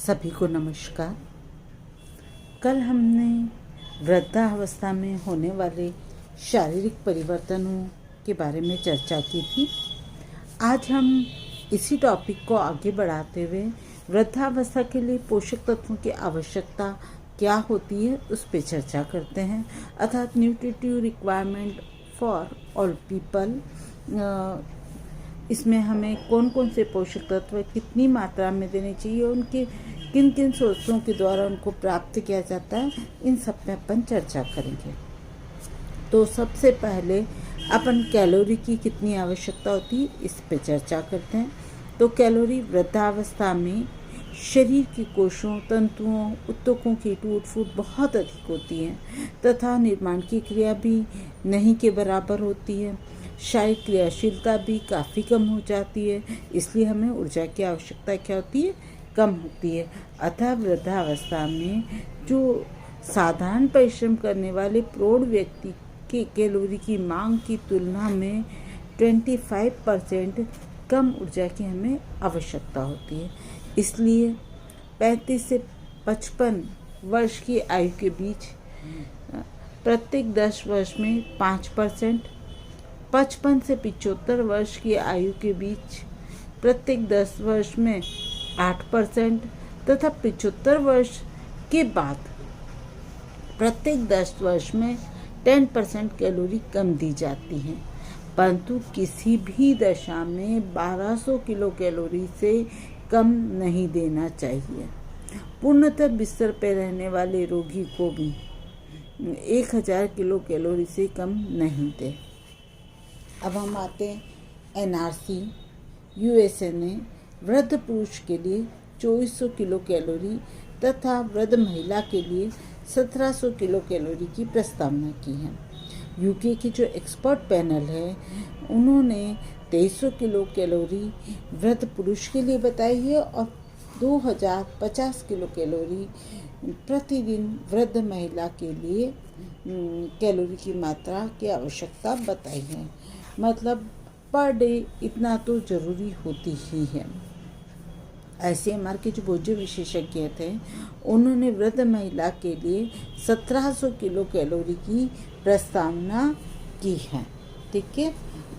सभी को नमस्कार। कल हमने वृद्धावस्था में होने वाले शारीरिक परिवर्तनों के बारे में चर्चा की थी। आज हम इसी टॉपिक को आगे बढ़ाते हुए वृद्धावस्था के लिए पोषक तत्वों की आवश्यकता क्या होती है उस पर चर्चा करते हैं, अर्थात nutritive requirement for all people. इसमें हमें कौन कौन से पोषक तत्व कितनी मात्रा में देने चाहिए, उनके किन किन स्रोतों के द्वारा उनको प्राप्त किया जाता है, इन सब पे अपन चर्चा करेंगे। तो सबसे पहले अपन कैलोरी की कितनी आवश्यकता होती है इस पे चर्चा करते हैं। तो कैलोरी वृद्धावस्था में शरीर के कोशों, तंतुओं, ऊतकों की टूट फूट बहुत अधिक होती है तथा निर्माण की क्रिया भी नहीं के बराबर होती है। शारीरिक क्रियाशीलता भी काफ़ी कम हो जाती है, इसलिए हमें ऊर्जा की आवश्यकता क्या होती है, कम होती है। अतः वृद्धावस्था में जो साधारण परिश्रम करने वाले प्रौढ़ व्यक्ति की कैलोरी की मांग की तुलना में 25% कम ऊर्जा की हमें आवश्यकता होती है। इसलिए 35 से 55 वर्ष की आयु के बीच प्रत्येक 10 वर्ष में 5%, 55 से 75 वर्ष की आयु के बीच प्रत्येक 10 वर्ष में 8% तथा 75 वर्ष के बाद प्रत्येक 10 वर्ष में 10% कैलोरी कम दी जाती है, परंतु किसी भी दशा में 1200 किलो कैलोरी से कम नहीं देना चाहिए। पूर्णतः बिस्तर पर रहने वाले रोगी को भी 1000 किलो कैलोरी से कम नहीं दे। अब हम आते हैं NRC USA ने वृद्ध पुरुष के लिए 2400 किलो कैलोरी तथा वृद्ध महिला के लिए 1700 किलो कैलोरी की प्रस्तावना की है। यूके की जो एक्सपर्ट पैनल है उन्होंने 2300 किलो कैलोरी वृद्ध पुरुष के लिए बताई है और 2050 किलो कैलोरी प्रतिदिन वृद्ध महिला के लिए कैलोरी की मात्रा की आवश्यकता बताई है। मतलब पर डे इतना तो ज़रूरी होती ही है। ICMR के जो भोज्य विशेषज्ञ थे उन्होंने वृद्ध महिला के लिए 1700 किलो कैलोरी की प्रस्तावना की है। ठीक है,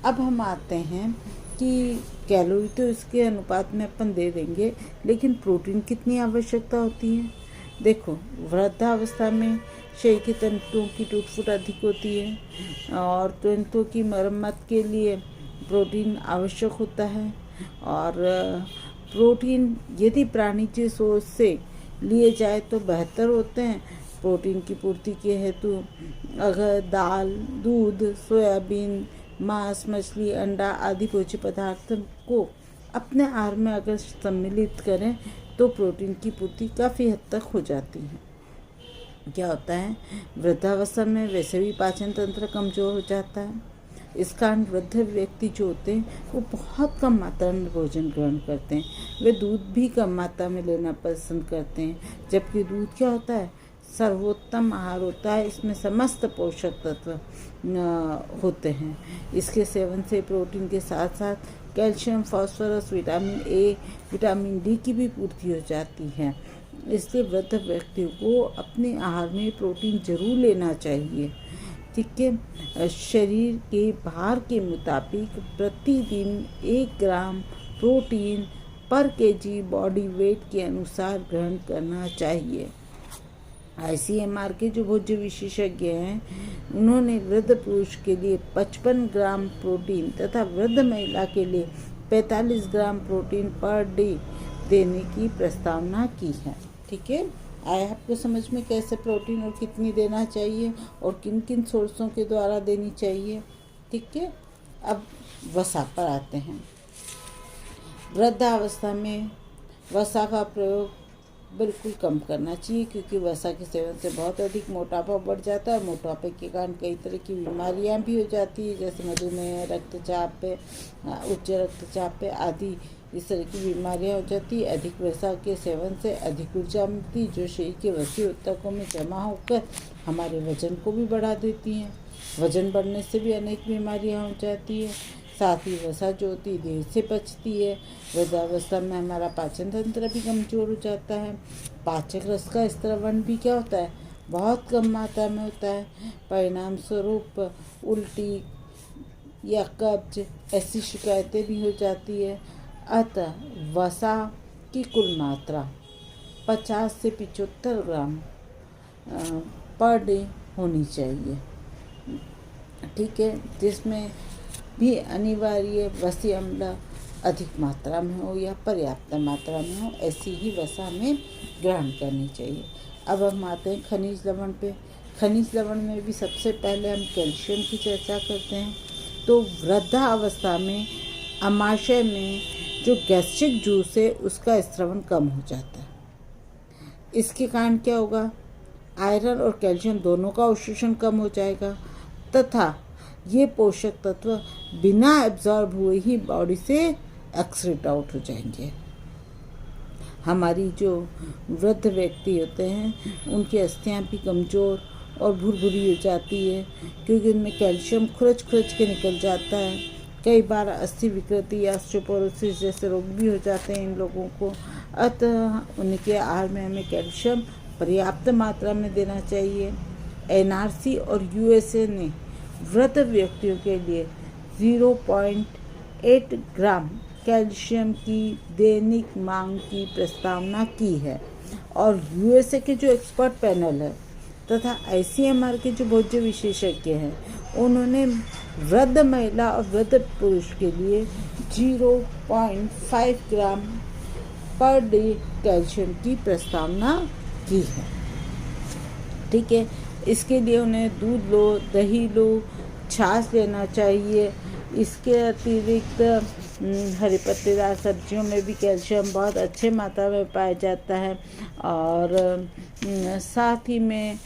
अब हम आते हैं कि कैलोरी तो इसके अनुपात में अपन दे देंगे, लेकिन प्रोटीन कितनी आवश्यकता होती है। देखो, वृद्धावस्था में शरीर के तंतुओं की टूट फूट अधिक होती है और तंतुओं की मरम्मत के लिए प्रोटीन आवश्यक होता है। और प्रोटीन यदि प्राणीज स्रोत से लिए जाए तो बेहतर होते हैं। प्रोटीन की पूर्ति के हेतु अगर दाल, दूध, सोयाबीन, मांस, मछली, अंडा आदि भोज्य पदार्थ को अपने आहार में अगर सम्मिलित करें तो प्रोटीन की पूर्ति काफ़ी हद तक हो जाती है। क्या होता है, वृद्धावस्था में वैसे भी पाचन तंत्र कमज़ोर हो जाता है। इस कारण वृद्ध व्यक्ति जो होते हैं वो बहुत कम मात्रा में भोजन ग्रहण करते हैं। वे दूध भी कम मात्रा में लेना पसंद करते हैं, जबकि दूध क्या होता है, सर्वोत्तम आहार होता है। इसमें समस्त पोषक तत्व होते हैं। इसके सेवन से प्रोटीन के साथ साथ calcium, phosphorus, vitamin A, vitamin D की भी पूर्ति हो जाती है। इसलिए वृद्ध व्यक्तियों को अपने आहार में प्रोटीन जरूर लेना चाहिए। ठीक है, शरीर के भार के मुताबिक प्रतिदिन 1 ग्राम प्रोटीन पर केजी बॉडी वेट के अनुसार ग्रहण करना चाहिए। ICMR के जो भोज्य विशेषज्ञ हैं उन्होंने वृद्ध पुरुष के लिए 55 ग्राम प्रोटीन तथा वृद्ध महिला के लिए 45 ग्राम प्रोटीन पर डे देने की प्रस्तावना की है। ठीक है, आया आपको समझ में कैसे प्रोटीन और कितनी देना चाहिए और किन किन सोर्सों के द्वारा देनी चाहिए। ठीक है, अब वसा पर आते हैं। वृद्धावस्था में वसा का प्रयोग बिल्कुल कम करना चाहिए, क्योंकि वसा के सेवन से बहुत अधिक मोटापा बढ़ जाता है। मोटापे के कारण कई तरह की बीमारियां भी हो जाती है, जैसे मधुमेह, रक्तचाप पे, उच्च रक्तचाप पे आदि इस तरह की बीमारियां हो जाती है। अधिक वसा के सेवन से अधिक ऊर्जा मिलती, जो शरीर के वसी ऊतकों में जमा होकर हमारे वजन को भी बढ़ा देती हैं। वजन बढ़ने से भी अनेक बीमारियां हो जाती है। साथ ही वसा जो होती है देर से पचती है। वृद्धावस्था में हमारा पाचन तंत्र भी कमज़ोर हो जाता है। पाचक रस का स्त्रवण भी क्या होता है, बहुत कम मात्रा में होता है। परिणाम स्वरूप उल्टी या कब्ज ऐसी शिकायतें भी हो जाती है। अतः वसा की कुल मात्रा 50 से 75 ग्राम पर डे होनी चाहिए, ठीक है, जिसमें भी अनिवार्य वसीय अम्ल अधिक मात्रा में हो या पर्याप्त मात्रा में हो, ऐसी ही वसा में ग्रहण करनी चाहिए। अब हम आते हैं खनिज लवण पे। खनिज लवण में भी सबसे पहले हम कैल्शियम की चर्चा करते हैं। तो वृद्धावस्था में आमाशय में जो गैस्ट्रिक जूस है उसका स्त्रवण कम हो जाता है। इसके कारण क्या होगा, आयरन और कैल्शियम दोनों का अवशोषण कम हो जाएगा तथा ये पोषक तत्व बिना एब्जॉर्ब हुए ही बॉडी से एक्सक्रीट आउट हो जाएंगे। हमारी जो वृद्ध व्यक्ति होते हैं उनकी अस्थियां भी कमज़ोर और भुरभुरी हो जाती है, क्योंकि उनमें कैल्शियम खुरच के निकल जाता है। कई बार अस्थि विकृति या ऑस्टियोपोरोसिस जैसे रोग भी हो जाते हैं इन लोगों को। अतः उनके आहार में हमें कैल्शियम पर्याप्त मात्रा में देना चाहिए। एनआरसी और यूएसए ने वृद्ध व्यक्तियों के लिए 0.8 ग्राम कैल्शियम की दैनिक मांग की प्रस्तावना की है, और यूएसए के जो एक्सपर्ट पैनल है तथा आईसीएमआर के जो भोज्य विशेषज्ञ हैं उन्होंने वृद्ध महिला और वृद्ध पुरुष के लिए 0.5 ग्राम पर डे कैल्शियम की प्रस्तावना की है, ठीक है। इसके लिए उन्हें दूध लो, दही लो, छाछ लेना चाहिए। इसके अतिरिक्त हरी पत्तेदार सब्जियों में भी कैल्शियम बहुत अच्छे मात्रा में पाया जाता है, और साथ ही में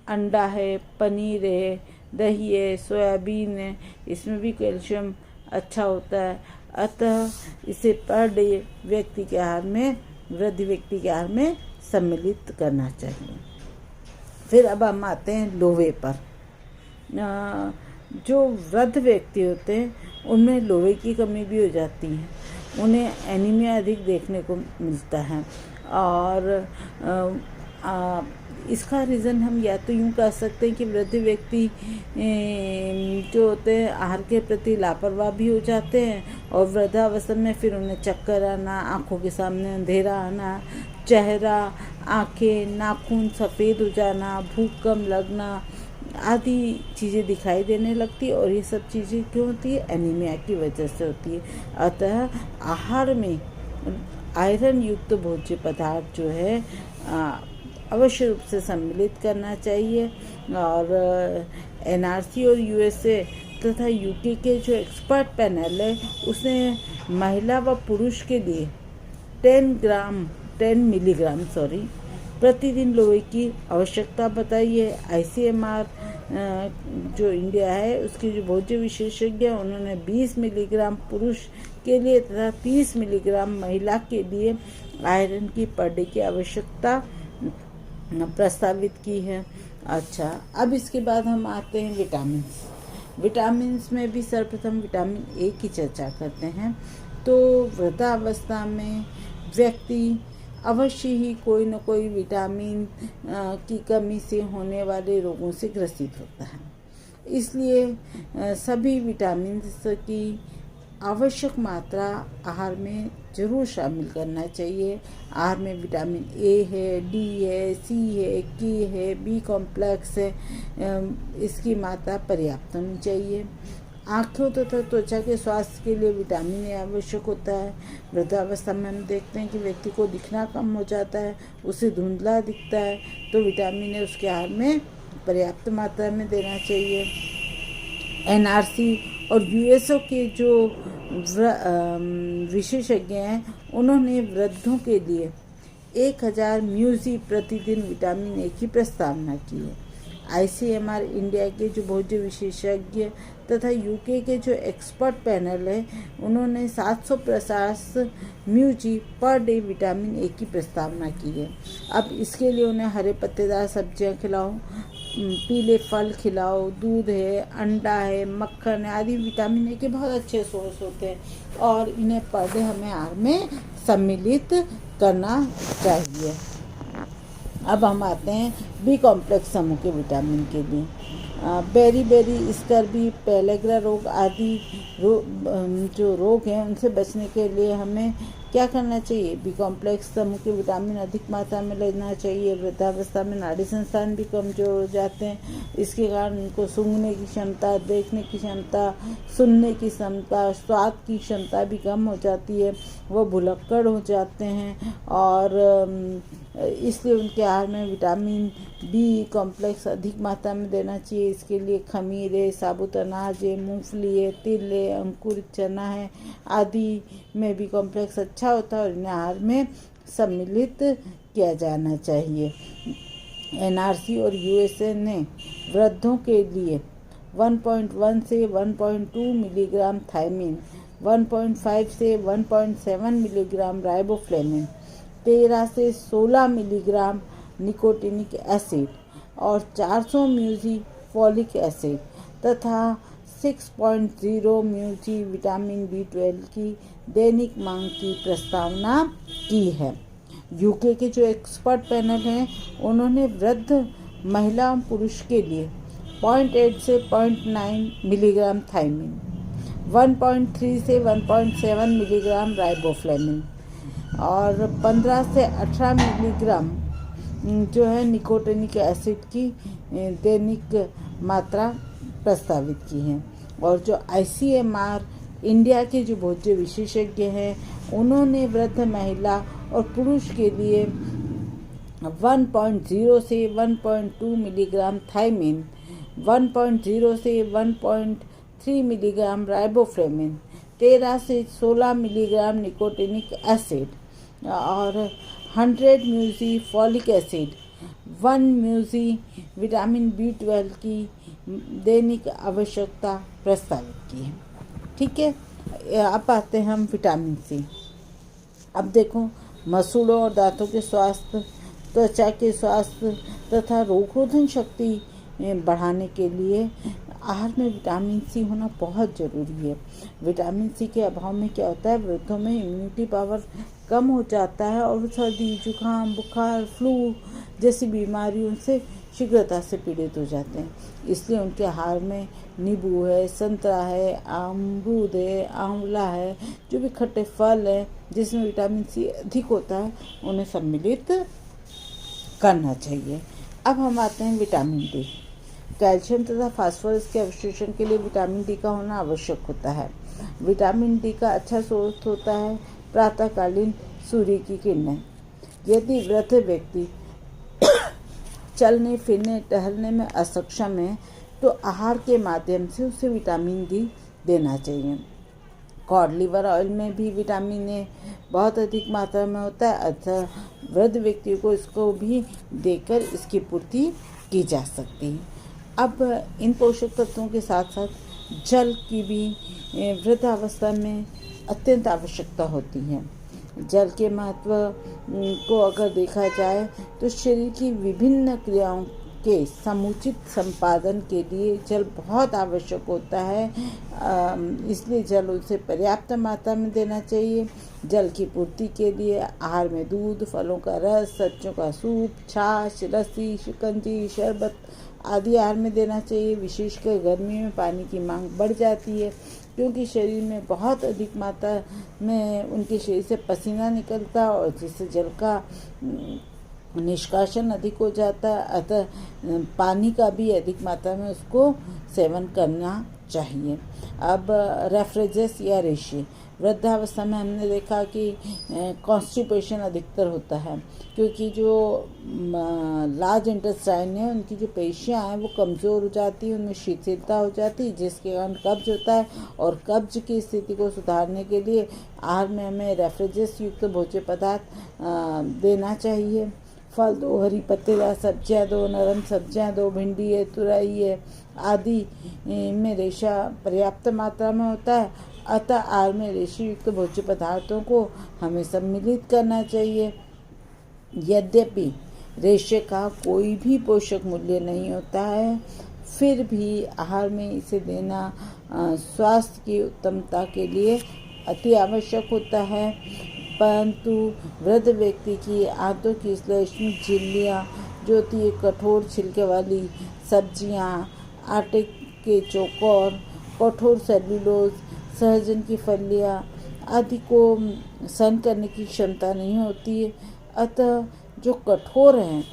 अंडा है, पनीर है, दही है, सोयाबीन है, इसमें भी कैल्शियम अच्छा होता है। अतः इसे पर डे व्यक्ति के आहार में, वृद्ध व्यक्ति के आहार में सम्मिलित करना चाहिए। फिर अब हम आते हैं लोहे पर। जो वृद्ध व्यक्ति होते हैं उनमें लोहे की कमी भी हो जाती है, उन्हें एनीमिया अधिक देखने को मिलता है, और इसका रीज़न हम या तो यूँ कह सकते हैं कि वृद्ध व्यक्ति जो होते हैं आहार के प्रति लापरवाह भी हो जाते हैं, और वृद्धावस्था में फिर उन्हें चक्कर आना, आँखों के सामने अंधेरा आना, चेहरा, आँखें, नाखून सफ़ेद हो जाना, भूख कम लगना आदि चीज़ें दिखाई देने लगती है। और ये सब चीज़ें क्यों होती है, एनीमिया की वजह से होती है। अतः आहार में आयरन युक्त भोज्य पदार्थ जो है अवश्य रूप से सम्मिलित करना चाहिए। और एनआरसी और यूएसए तथा यूके के जो एक्सपर्ट पैनल है उसने महिला व पुरुष के लिए 10 मिलीग्राम प्रतिदिन लोहे की आवश्यकता बताई है। आईसीएमआर जो इंडिया है उसके जो भोज्य विशेषज्ञ हैं उन्होंने 20 मिलीग्राम पुरुष के लिए तथा 30 मिलीग्राम महिला के लिए आयरन की पर डे की आवश्यकता प्रस्तावित की है। अच्छा, अब इसके बाद हम आते हैं विटामिन्स में भी सर्वप्रथम विटामिन ए की चर्चा करते हैं। तो वृद्धावस्था में व्यक्ति अवश्य ही कोई न कोई विटामिन की कमी से होने वाले रोगों से ग्रसित होता है, इसलिए सभी विटामिन्स की आवश्यक मात्रा आहार में ज़रूर शामिल करना चाहिए। आहार में विटामिन ए है, डी है, सी है, के है, बी कॉम्प्लेक्स है, इसकी मात्रा पर्याप्त होनी चाहिए। आँखों तथा त्वचा के स्वास्थ्य के लिए विटामिन ए आवश्यक होता है। वृद्धावस्था में हम देखते हैं कि व्यक्ति को दिखना कम हो जाता है, उसे धुंधला दिखता है, तो विटामिन ए उसके आहार में पर्याप्त मात्रा में देना चाहिए। एनआरसी और यूएसओ के जो विशेषज्ञ हैं उन्होंने वृद्धों के लिए 1000 म्यूजी प्रतिदिन विटामिन ए की प्रस्तावना की है। आईसीएमआर इंडिया के जो भोज्य विशेषज्ञ तथा यूके के जो एक्सपर्ट पैनल है उन्होंने 750 म्यूजी पर डे विटामिन ए की प्रस्तावना की है। अब इसके लिए उन्हें हरे पत्तेदार सब्जियां खिलाओ, पीले फल खिलाओ, दूध है, अंडा है, मक्खन है आदि विटामिन ए के बहुत अच्छे सोर्स होते हैं और इन्हें पर डे हमें आहार में सम्मिलित करना चाहिए। अब हम आते हैं बी कॉम्प्लेक्स समूह के विटामिन के लिए। बेरी स्कर्वी, पेलेग्रा रोग आदि जो रोग हैं उनसे बचने के लिए हमें क्या करना चाहिए? बी कॉम्प्लेक्स समूह के विटामिन अधिक मात्रा में लेना चाहिए। वृद्धावस्था में नाड़ी संस्थान भी कमजोर हो जाते हैं, इसके कारण उनको सूंघने की क्षमता, देखने की क्षमता, सुनने की क्षमता, स्वाद की क्षमता भी कम हो जाती है, वो भुलक्कड़ हो जाते हैं और इसलिए उनके आहार में विटामिन बी कॉम्प्लेक्स अधिक मात्रा में देना चाहिए। इसके लिए खमीरे, साबुत अनाज है, मूंगफली है, तिल है, अंकुरित चना है आदि में बी कॉम्प्लेक्स अच्छा होता है और इन्हें आहार में सम्मिलित किया जाना चाहिए। एनआरसी और यूएसए ने वृद्धों के लिए 1.1 से 1.2 मिलीग्राम थायमिन, 1.5 से 1.7 मिलीग्राम राइबोफ्लेविन, 13 से 16 मिलीग्राम निकोटिनिक एसिड और 400 म्यूजी फॉलिक एसिड तथा 6.0 म्यूजी विटामिन B12 की दैनिक मांग की प्रस्तावना की है। यूके के जो एक्सपर्ट पैनल हैं उन्होंने वृद्ध महिला और पुरुष के लिए 0.8 से 0.9 मिलीग्राम थायमिन, 1.3 से 1.7 मिलीग्राम राइबोफ्लेविन और 15 से 18 मिलीग्राम जो है निकोटिनिक एसिड की दैनिक मात्रा प्रस्तावित की है। और जो ICMR इंडिया के जो भोज्य विशेषज्ञ हैं उन्होंने वृद्ध महिला और पुरुष के लिए 1.0 से 1.2 मिलीग्राम थायमिन, 1.0 से 1.3 मिलीग्राम राइबोफ्लेविन, 13 से 16 मिलीग्राम निकोटिनिक एसिड और 100 म्यूजी फॉलिक एसिड, 1 म्यूजी विटामिन B12 की दैनिक आवश्यकता प्रस्तावित की है। ठीक है, अब आते हैं हम विटामिन सी। अब देखो, मसूड़ों और दांतों के स्वास्थ्य, त्वचा के स्वास्थ्य तथा रोगरोधन शक्ति बढ़ाने के लिए आहार में विटामिन सी होना बहुत ज़रूरी है। विटामिन सी के अभाव में क्या होता है, वृद्धों में इम्यूनिटी पावर कम हो जाता है और सर्दी, जुकाम, बुखार, फ्लू जैसी बीमारियों से शीघ्रता से पीड़ित हो जाते हैं। इसलिए उनके आहार में नींबू है, संतरा है, अमरूद है, आंवला है, जो भी खट्टे फल है जिसमें विटामिन सी अधिक होता है उन्हें सम्मिलित करना चाहिए। अब हम आते हैं विटामिन डी। कैल्शियम तथा फास्फोरस के अवशोषण के लिए विटामिन डी का होना आवश्यक होता है। विटामिन डी का अच्छा स्रोत होता है प्रातःकालीन सूर्य की किरणें। यदि वृद्ध व्यक्ति चलने फिरने टहलने में असक्षम है तो आहार के माध्यम से उसे विटामिन डी देना चाहिए। कॉड लिवर ऑयल में भी विटामिन ए बहुत अधिक मात्रा में होता है, अतः वृद्ध व्यक्ति को इसको भी देकर इसकी पूर्ति की जा सकती है। अब इन पोषक तत्वों के साथ साथ जल की भी वृद्धावस्था में अत्यंत आवश्यकता होती है। जल के महत्व को अगर देखा जाए तो शरीर की विभिन्न क्रियाओं के समुचित संपादन के लिए जल बहुत आवश्यक होता है, इसलिए जल उसे पर्याप्त मात्रा में देना चाहिए। जल की पूर्ति के लिए आहार में दूध, फलों का रस, सब्जियों का सूप, छाछ, लस्सी, शिकंजी, शरबत आदि आहार में देना चाहिए। विशेषकर गर्मी में पानी की मांग बढ़ जाती है क्योंकि शरीर में बहुत अधिक मात्रा में उनके शरीर से पसीना निकलता है और जिससे जल का निष्कासन अधिक हो जाता है, अतः पानी का भी अधिक मात्रा में उसको सेवन करना चाहिए। अब रेफ्रिजरेस या रेशे, वृद्धावस्था में हमने देखा कि कॉन्स्टिपेशन अधिकतर होता है क्योंकि जो लार्ज इंटेस्टाइन है उनकी जो पेशियाँ हैं वो कमज़ोर हो जाती है, उनमें शिथिलता हो जाती है जिसके कारण कब्ज होता है। और कब्ज की स्थिति को सुधारने के लिए आहार में हमें रेफ्रिजरेस युक्त भोज्य पदार्थ देना चाहिए। फल दो, हरी पत्तेदार सब्जियाँ दो, नरम सब्जियाँ दो, भिंडी है, तुरई है आदि में रेशा पर्याप्त मात्रा में होता है, अतः आहार में रेशे युक्त भोज्य पदार्थों को हमें सम्मिलित करना चाहिए। यद्यपि रेशे का कोई भी पोषक मूल्य नहीं होता है, फिर भी आहार में इसे देना स्वास्थ्य की उत्तमता के लिए अति आवश्यक होता है। परंतु वृद्ध व्यक्ति की आंतों की श्लेष्म झिल्लियाँ जो होती है, कठोर छिलके वाली सब्जियाँ, आटे के चौकोर, कठोर सेल्यूलोज, सहजन की फलियाँ आदि को सहन करने की क्षमता नहीं होती है। अतः जो कठोर हैं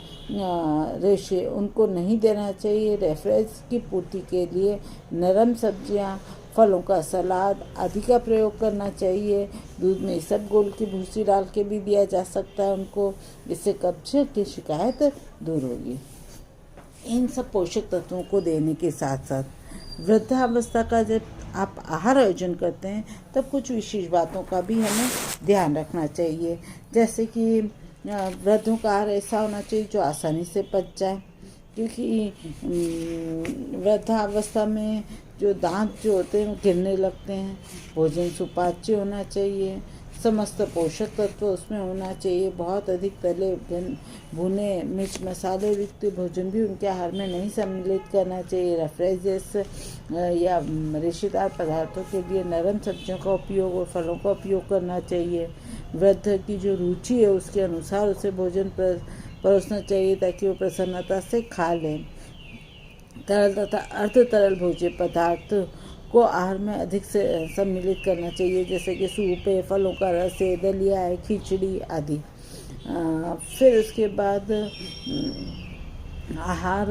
रेशे, उनको नहीं देना चाहिए। रेफरेंस की पूर्ति के लिए नरम सब्जियां, फलों का सलाद आदि का प्रयोग करना चाहिए। दूध में इसबगोल की भूसी डाल के भी दिया जा सकता है उनको, इससे कब्ज की शिकायत दूर होगी। इन सब पोषक तत्वों को देने के साथ साथ वृद्धावस्था का जब आप आहार आयोजन करते हैं तब कुछ विशेष बातों का भी हमें ध्यान रखना चाहिए। जैसे कि वृद्धों का आहार ऐसा होना चाहिए जो आसानी से पच जाए, क्योंकि वृद्धावस्था में जो दांत जो होते हैं वो गिरने लगते हैं। भोजन सुपाच्य होना चाहिए, समस्त पोषक तत्व उसमें होना चाहिए। बहुत अधिक तले भुने मिर्च मसाले युक्त भोजन भी उनके आहार में नहीं सम्मिलित करना चाहिए। रेफ्रिजरेस या रेशेदार पदार्थों के लिए नरम सब्जियों का उपयोग और फलों का उपयोग करना चाहिए। वृद्ध की जो रुचि है उसके अनुसार उसे भोजन परोसना चाहिए ताकि वो प्रसन्नता से खा लें। तरल तथा अर्ध तरल भोज्य पदार्थ को आहार में अधिक से सम्मिलित करना चाहिए, जैसे कि सूप है, फलों का रस है, दलिया है, खिचड़ी आदि। फिर उसके बाद आहार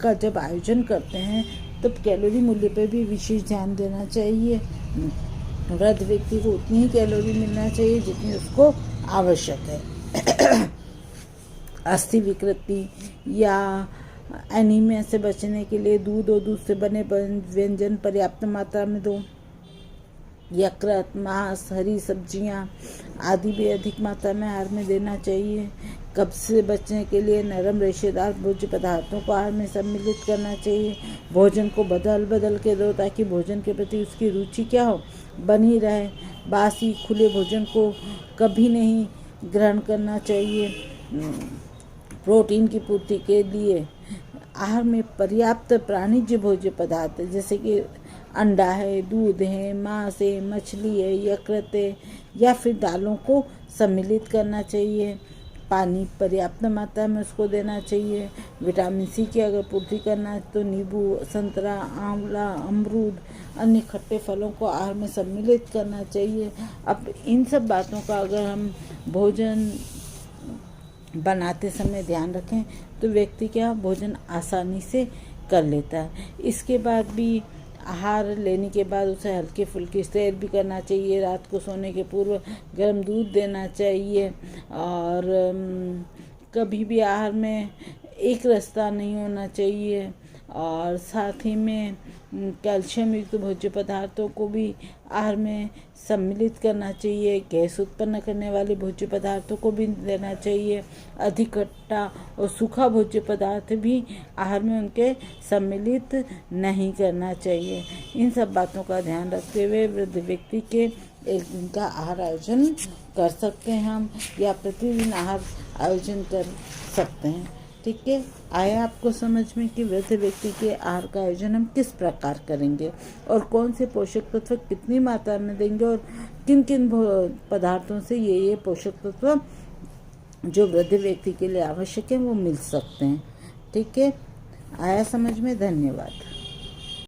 का जब आयोजन करते हैं तब कैलोरी मूल्य पर भी विशेष ध्यान देना चाहिए। वृद्ध व्यक्ति को उतनी ही कैलोरी मिलना चाहिए जितनी उसको आवश्यक है। अस्थि विकृति या एनीमिया से बचने के लिए दूध और दूध से बने व्यंजन पर्याप्त मात्रा में दो। यकृत, मांस, हरी सब्जियां आदि भी अधिक मात्रा में आहार में देना चाहिए। कब्ज से बचने के लिए नरम रेशेदार भोज्य पदार्थों को आहार में सम्मिलित करना चाहिए। भोजन को बदल के दो ताकि भोजन के प्रति उसकी रुचि क्या हो, बनी रहे। बासी खुले भोजन को कभी नहीं ग्रहण करना चाहिए। प्रोटीन की पूर्ति के लिए आहार में पर्याप्त प्राणिज भोज्य पदार्थ जैसे कि अंडा है, दूध है, मांस है, मछली है, यकृत है या फिर दालों को सम्मिलित करना चाहिए। पानी पर्याप्त मात्रा में उसको देना चाहिए। विटामिन सी की अगर पूर्ति करना है तो नींबू, संतरा, आंवला, अमरूद, अन्य खट्टे फलों को आहार में सम्मिलित करना चाहिए। अब इन सब बातों का अगर हम भोजन बनाते समय ध्यान रखें तो व्यक्ति क्या भोजन आसानी से कर लेता है। इसके बाद भी आहार लेने के बाद उसे हल्के फुल्के सैर भी करना चाहिए। रात को सोने के पूर्व गर्म दूध देना चाहिए और कभी भी आहार में एक रास्ता नहीं होना चाहिए। और साथ ही में कैल्शियम युक्त भोज्य पदार्थों को भी आहार में सम्मिलित करना चाहिए। गैस उत्पन्न करने वाले भोज्य पदार्थों को भी देना चाहिए। अधिक खट्टा और सूखा भोज्य पदार्थ भी आहार में उनके सम्मिलित नहीं करना चाहिए। इन सब बातों का ध्यान रखते हुए वृद्ध व्यक्ति के एक दिन का आहार आयोजन कर सकते हैं हम, या प्रतिदिन आहार आयोजन कर सकते हैं। ठीक है, आया आपको समझ में कि वृद्ध व्यक्ति के आहार का आयोजन हम किस प्रकार करेंगे और कौन से पोषक तत्व कितनी मात्रा में देंगे और किन किन पदार्थों से ये पोषक तत्व जो वृद्ध व्यक्ति के लिए आवश्यक है वो मिल सकते हैं। ठीक है, आया समझ में? धन्यवाद।